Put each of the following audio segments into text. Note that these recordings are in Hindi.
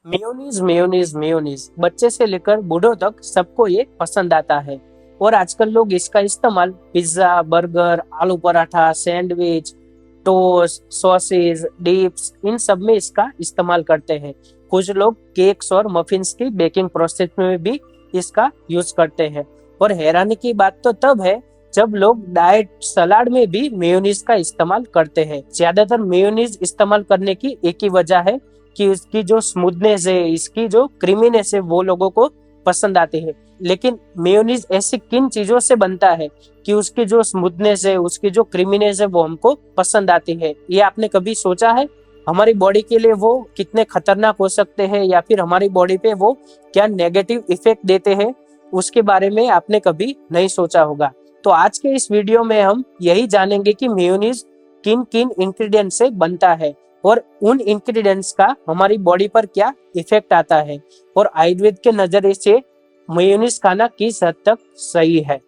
मेयोनीज मेयोनीज मेयोनीज बच्चे से लेकर बूढ़ों तक सबको ये पसंद आता है। और आजकल लोग इसका इस्तेमाल pizza, burger, aloo paratha, sandwich, toast, sausage, dips, इन सब में इसका इस्तेमाल करते हैं। कुछ लोग केक्स और मफिन्स की बेकिंग प्रोसेस में भी इसका यूज करते हैं। और हैरानी की बात तो तब है जब लोग डाइट सलाद में भी मेयोनीज का इस्तेमाल करते हैं। ज्यादातर मेयोनीज इस्तेमाल करने की एक ही वजह है कि इसकी जो स्मूथनेस है, इसकी जो क्रीमीनेस है, वो लोगों को पसंद आती है। लेकिन मेयोनीज ऐसी किन चीजों से बनता है कि उसकी जो स्मूथनेस है, उसकी जो क्रीमीनेस है, वो हमको पसंद आती है? ये आपने कभी सोचा है? हमारी बॉडी के लिए वो कितने खतरनाक हो सकते हैं या फिर हमारी बॉडी पे वो क्या नेगेटिव इफेक्ट देते हैं, उसके बारे में आपने कभी नहीं सोचा होगा। तो आज के इस वीडियो में हम यही जानेंगे कि मेयोनीज किन किन इंग्रेडिएंट से बनता है और उन इंग्रेडिएंट्स का हमारी बॉडी पर क्या इफेक्ट आता है, और आयुर्वेद के नजरिए से मेयोनीज खाना किस हद तक सही है।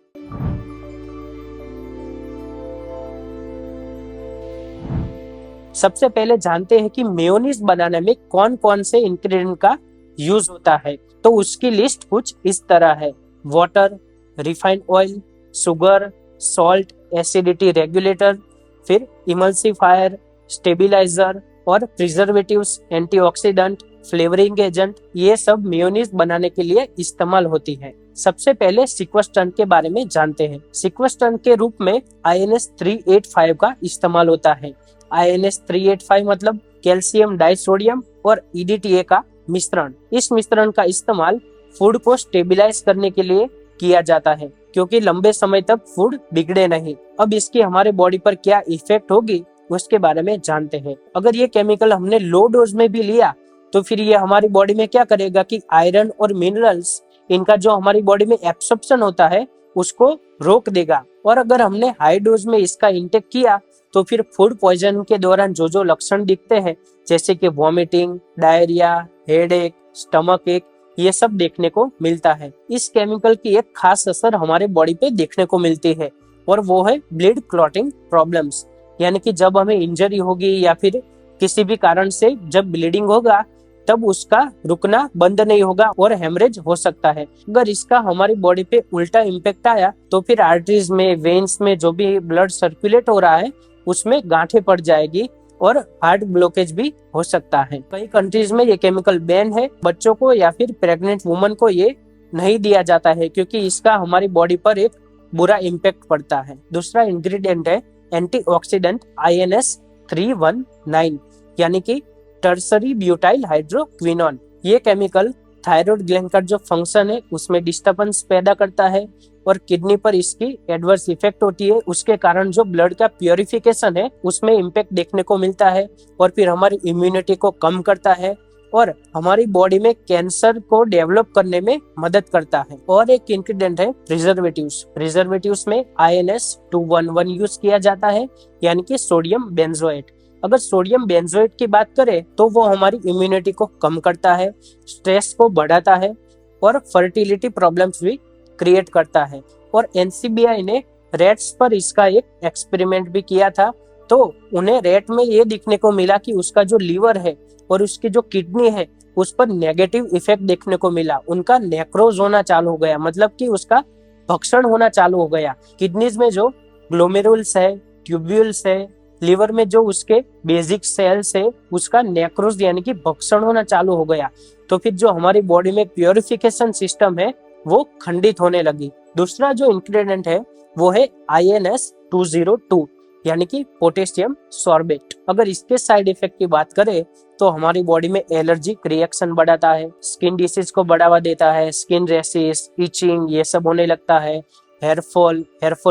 सबसे पहले जानते हैं कि मेयोनीज बनाने में कौन कौन से इंग्रेडिएंट का यूज होता है। तो उसकी लिस्ट कुछ इस तरह है: water, refined oil, sugar, salt, acidity regulator, फिर इमल्सिफायर, स्टेबिलाईजर और प्रिजर्वेटिव्स, एंटीऑक्सीडेंट, फ्लेवरिंग एजेंट, ये सब मेयोनीज बनाने के लिए इस्तेमाल होती है। सबसे पहले सिक्वेस्टर्न के बारे में जानते हैं। सिक्वेस्टर्न के रूप में INS-385 का इस्तेमाल होता है। INS-385 मतलब कैल्शियम डाइसोडियम और EDTA का मिश्रण। इस मिश्रण का इस्तेमाल फूड को स्टेबिलाईज करने के लिए किया जाता है, क्योंकि लंबे समय तक फूड बिगड़े नहीं। अब इसकी हमारे बॉडी पर क्या इफेक्ट होगी, उसके बारे में जानते हैं। अगर ये केमिकल हमने लो डोज में भी लिया तो फिर ये हमारी बॉडी में क्या करेगा कि आयरन और मिनरल्स, इनका जो हमारी बॉडी में एब्सॉर्प्शन होता है, उसको रोक देगा। और अगर हमने हाई डोज में इसका इंटेक किया तो फिर फूड पॉइजन के दौरान जो जो लक्षण दिखते हैं, जैसे कि वॉमिटिंग, डायरिया, हेडेक, स्टमक एक, ये सब देखने को मिलता है। इस केमिकल की एक खास असर हमारे बॉडी पे देखने को मिलती है, और वो है ब्लड क्लॉटिंग प्रॉब्लम्स। यानी कि जब हमें इंजरी होगी या फिर किसी भी कारण से जब ब्लीडिंग होगा, तब उसका रुकना बंद नहीं होगा और हेमरेज हो सकता है। अगर इसका हमारी बॉडी पे उल्टा इम्पैक्ट आया तो फिर आर्टरीज में, वेन्स में जो भी ब्लड सर्कुलेट हो रहा है, उसमें गांठें पड़ जाएगी और हार्ट ब्लॉकेज भी हो सकता है। कई कंट्रीज में ये केमिकल बैन है। बच्चों को या फिर प्रेग्नेंट वुमन को ये नहीं दिया जाता है, क्योंकि इसका हमारी बॉडी पर एक बुरा इम्पैक्ट पड़ता है। दूसरा इंग्रेडिएंट है एंटीऑक्सीडेंट INS-319, यानी कि टर्सरी ब्यूटाइल हाइड्रोक्विनोन। ये केमिकल थायराइड ग्लैंड का जो फंक्शन है, उसमें डिस्टर्बेंस पैदा करता है और किडनी पर इसकी एडवर्स इफेक्ट होती है। उसके कारण जो ब्लड का प्योरिफिकेशन है, उसमें इम्पैक्ट देखने को मिलता है, और फिर हमारी इम्यूनिटी को कम करता है और हमारी बॉडी में कैंसर को डेवलप करने में मदद करता है। और एक इंग्रेडिएंट है प्रिजर्वेटिव्स। प्रिजर्वेटिव्स में INS-211 यूज किया जाता है, यानी कि सोडियम बेंजोएट। अगर सोडियम बेंजोएट की बात करें तो वो हमारी इम्यूनिटी को कम करता है, स्ट्रेस को बढ़ाता है और फर्टिलिटी प्रॉब्लम्स भी क्रिएट करता है। और NCBI ने रेट्स पर इसका एक एक्सपेरिमेंट भी किया था, तो उन्हें रेट में ये दिखने को मिला कि उसका जो लीवर है और उसकी जो किडनी है, उस पर नेगेटिव इफेक्ट देखने को मिला। उनका नेक्रोज होना चालू हो गया, मतलब कि उसका भक्षण होना चालू हो गया। किडनीज में जो ग्लोमेरुल्स है, ट्यूब्यूल्स है, लीवर में जो उसके बेसिक सेल्स है, उसका नेक्रोज यानी कि भक्षण होना चालू हो गया। तो फिर जो हमारी बॉडी में प्योरिफिकेशन सिस्टम है, वो खंडित होने लगी। दूसरा जो इंग्रेडिएंट है वो है INS-202, यानी कि पोटेशियम सॉर्बेट। अगर इसके साइड इफेक्ट की बात करें तो हमारी बॉडी में एलर्जिक रिएक्शन बढ़ाता है, स्किन डिसीज को बढ़ावा देता है, स्किन रैशेस, इचिंग, ये सब होने लगता है। हेयरफॉल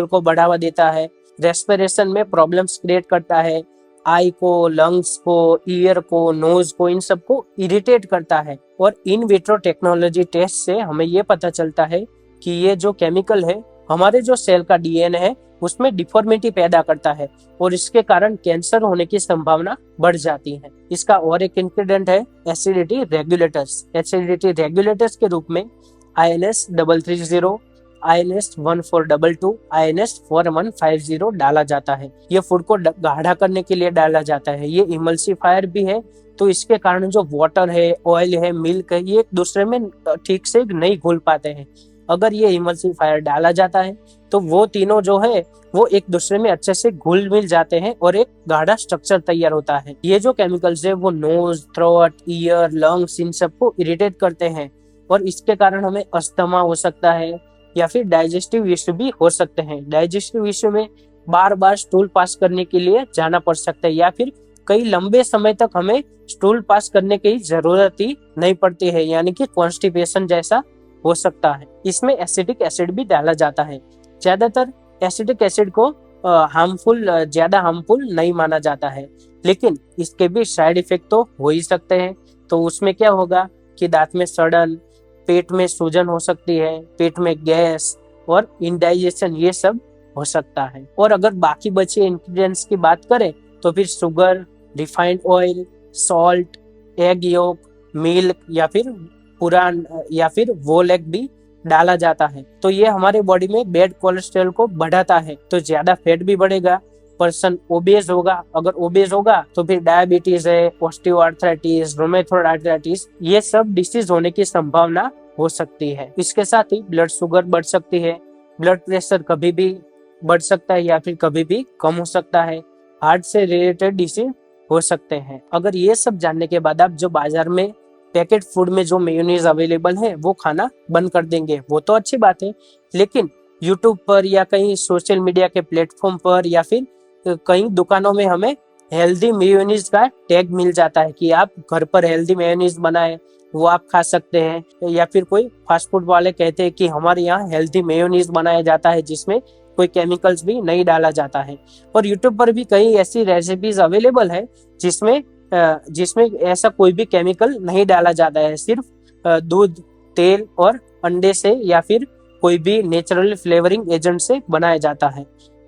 को बढ़ावा देता है, रेस्पिरेशन में प्रॉब्लम्स क्रिएट करता है, आई को, लंग्स को, ईयर को, नोज को, इन सबको इरिटेट करता है। और इन विट्रो टेक्नोलॉजी टेस्ट से हमें ये पता चलता है कि ये जो केमिकल है, हमारे जो सेल का DNA है, उसमें डिफॉर्मिटी पैदा करता है और इसके कारण कैंसर होने की संभावना बढ़ जाती है। इसका और एक इंग्रेडिएंट है एसिडिटी रेगुलेटर्स। एसिडिटी रेगुलेटर्स के रूप में INS-330, INS-1422, INS-4150 डाला जाता है। ये फूड को गाढ़ा करने के लिए डाला जाता है। ये इमल्सिफायर भी है, तो इसके कारण जो वाटर है, ऑयल है, मिल्क है, ये एक दूसरे में ठीक से नहीं घुल पाते हैं। अगर ये इमल्सिफायर डाला जाता है तो वो तीनों जो है वो एक दूसरे में अच्छे से घुल मिल जाते हैं और एक गाढ़ा स्ट्रक्चर तैयार होता है। ये जो केमिकल्स है वो नोज, थ्रोट, ईयर, लंग्स इन सबको इरिटेट करते हैं और इसके कारण हमें अस्थमा हो सकता है या फिर डाइजेस्टिव इश्यू भी हो सकते हैं। डाइजेस्टिव इश्यू में बार बार स्टूल पास करने के लिए जाना पड़ सकता है या फिर कई लंबे समय तक हमें स्टूल पास करने की जरूरत ही नहीं पड़ती है, यानी कि कॉन्स्टिपेशन जैसा हो सकता है। इसमें एसिटिक एसिड भी डाला जाता है। ज्यादातर एसिटिक एसिड को ज्यादा हार्मफुल नहीं माना जाता है, लेकिन इसके भी साइड इफेक्ट तो हो ही सकते हैं। तो उसमें क्या होगा कि दांत में सड़न, पेट में सूजन हो सकती है, पेट में गैस और इंडाइजेशन, ये सब हो सकता है। और अगर बाकी बचे इंग्रेडिएंट्स की बात करें तो फिर sugar, refined oil, salt, egg yolk, milk या फिर वोल एग भी डाला जाता है। तो ये हमारे बॉडी में बैड कोलेस्ट्रॉल को बढ़ाता है, तो ज्यादा फैट भी बढ़ेगा, पर्सन ओबेज होगा। अगर ओबेज होगा तो फिर डायबिटीज है, ऑस्टियोआर्थराइटिस, रोमेटॉइड आर्थराइटिस, ये सब डिसीज होने की संभावना हो सकती है। इसके साथ ही ब्लड शुगर बढ़ सकती है, ब्लड प्रेशर कभी भी बढ़ सकता है या फिर कभी भी कम हो सकता है, हार्ट से रिलेटेड डिसीज हो सकते हैं। अगर ये सब जानने के बाद आप जो बाजार में पैकेट फूड में जो मेयोनीज अवेलेबल है वो खाना बंद कर देंगे, वो तो अच्छी बात है, लेकिन यूट्यूब पर या कहीं सोशल मीडिया के प्लेटफॉर्म पर या फिर कई दुकानों में हमें हेल्दी मेयोनीज का टैग मिल जाता है कि आप घर पर हेल्दी मेयोनीज बनाए, वो आप खा सकते हैं। या फिर कोई फास्ट फूड वाले कहते हैं कि हमारे यहाँ हेल्दी मेयोनीज बनाया जाता है जिसमें कोई केमिकल्स भी नहीं डाला जाता है। और यूट्यूब पर भी कई ऐसी रेसिपीज अवेलेबल है जिसमें ऐसा कोई भी केमिकल नहीं डाला जाता है, सिर्फ दूध, तेल और अंडे से या फिर कोई भी नेचुरल फ्लेवरिंग एजेंट से बनाया जाता है।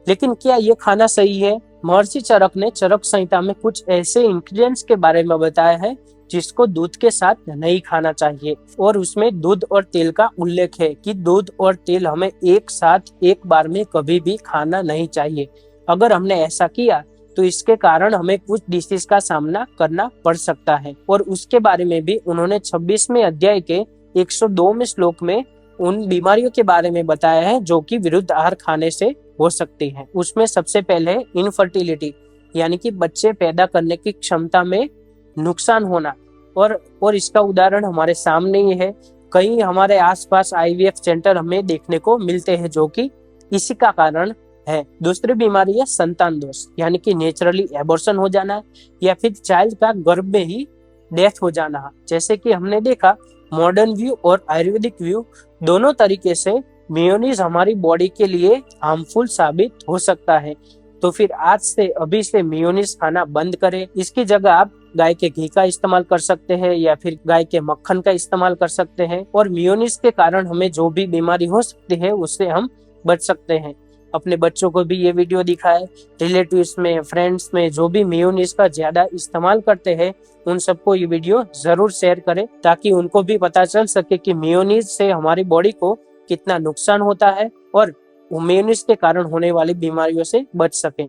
लेकिन क्या ये खाना सही है? महर्षि चरक ने चरक संहिता में कुछ ऐसे इंग्रेडिएंट्स के बारे में बताया है जिसको दूध के साथ नहीं खाना चाहिए, और उसमें दूध और तेल का उल्लेख है कि दूध और तेल हमें एक साथ एक बार में कभी भी खाना नहीं चाहिए। अगर हमने ऐसा किया तो इसके कारण हमें कुछ डिसीज का सामना करना पड़ सकता है। और उसके बारे में भी उन्होंने 26वें अध्याय के 102वें श्लोक में उन बीमारियों के बारे में बताया है जो कि विरुद्ध आहार खाने से हो सकती है। उसमें सबसे पहले इनफर्टिलिटी, यानी कि बच्चे पैदा करने की क्षमता में नुकसान होना, और इसका उदाहरण हमारे सामने ही है। कई हमारे आसपास IVF सेंटर हमें देखने को मिलते हैं जो कि इसी का कारण है। दूसरी बीमारी है संतान दोष, यानी कि नेचुरली एबॉर्शन हो जाना या फिर चाइल्ड का गर्भ में ही डेथ हो जाना। जैसे कि हमने देखा मॉडर्न व्यू और आयुर्वेदिक व्यू दोनों तरीके से मेयोनीज हमारी बॉडी के लिए हार्मफुल साबित हो सकता है। तो फिर आज से अभी से मेयोनीज खाना बंद करें। इसकी जगह आप गाय के घी का इस्तेमाल कर सकते हैं या फिर गाय के मक्खन का इस्तेमाल कर सकते हैं, और मेयोनीज के कारण हमें जो भी बीमारी हो सकती है उससे हम बच सकते हैं। अपने बच्चों को भी ये वीडियो दिखाएं, रिलेटिव्स में, फ्रेंड्स में जो भी मेयोनीज का ज्यादा इस्तेमाल करते हैं उन सबको ये वीडियो जरूर शेयर करें, ताकि उनको भी पता चल सके कि मेयोनीज से हमारी बॉडी को कितना नुकसान होता है और मेयोनीज के कारण होने वाली बीमारियों से बच सकें।